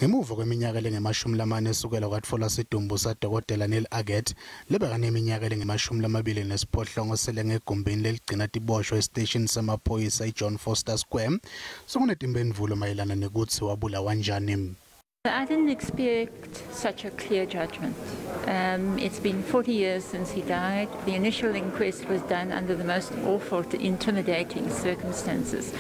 Ngemuva kweminyaka engamashumi esukela kwatfola sidumbu sadokotela Niel Aggett lebeka neminyaka engu-28 sele ngegumbini leligcina tiboshwa esiteshini semaphoyisa iJohn Vorster Square sokunetimphendvulo mayelana nekutsi wabulawa njani. I didn't expect such a clear judgment. It's been 40 years since he died. The initial inquest was done under the most awful, intimidating circumstances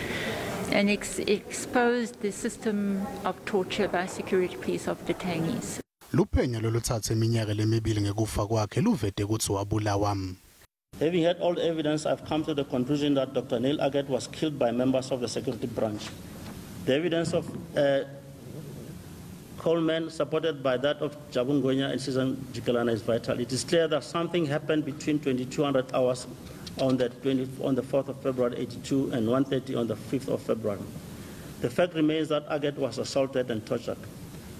and exposed the system of torture by security police of detainees. Luphenyo loluthathe iminyaka lemibili ngekufa kwakhe luvete kutsi wabulawa. Having heard all the evidence, I've come to the conclusion that Dr. Niel Aggett was killed by members of the security branch. The evidence of Coleman, supported by that of Jabungonya and Susan Jikalana, is vital. It is clear that something happened between 2200 hours on the 4th of February 82 and 1:30 on the 5th of February. The fact remains that Aggett was assaulted and tortured.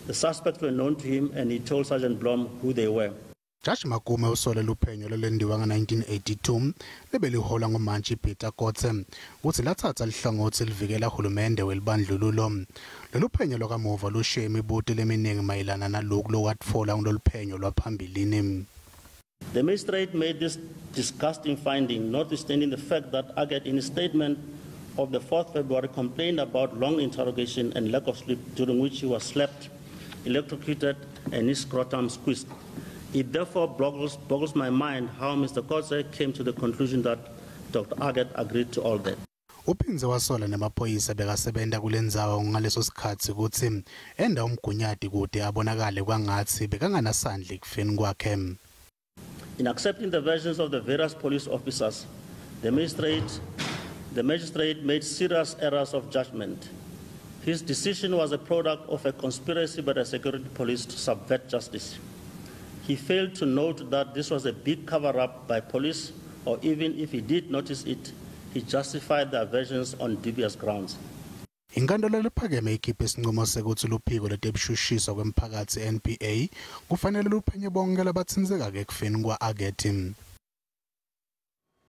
The suspects were known to him and he told Sergeant Blom who they were. Judge Makume usole Luphenyo lolendiwa nga-1982 lebelihola ngumantshi Peter Kotse kutsi lathatha lihlangothi livikela hulumende welibandlululo. Loluphenyo lwakamuva lushiye imibuto leminingi mayelana naloku lokwatfola kuloluphenyo lwaphambilini. The magistrate made this disgusting finding, notwithstanding the fact that Aggett, in his statement of the 4th February, complained about long interrogation and lack of sleep, during which he was slapped, electrocuted, and his scrotum squeezed. It therefore boggles my mind how Mr. Kotse came to the conclusion that Dr. Aggett agreed to all that. Uphindze wasola nemaphoyisa bekasebenza kulendzawo ngaleso sikhatsi kutsi enda umgunyati kude abonakale kwangathi bekanganasandla ekufeni kwakhe. In accepting the versions of the various police officers, the magistrate made serious errors of judgment. His decision was a product of a conspiracy by the security police to subvert justice. He failed to note that this was a big cover-up by police, or even if he did notice it, he justified their versions on dubious grounds. Inkantolo lephakeme ikhiphe sincumo sekuthi luphiko letebushushisa kwemphakatsi NPA kufanele luphenye bonke labatsindzeka ekufeni kwa-Aggett.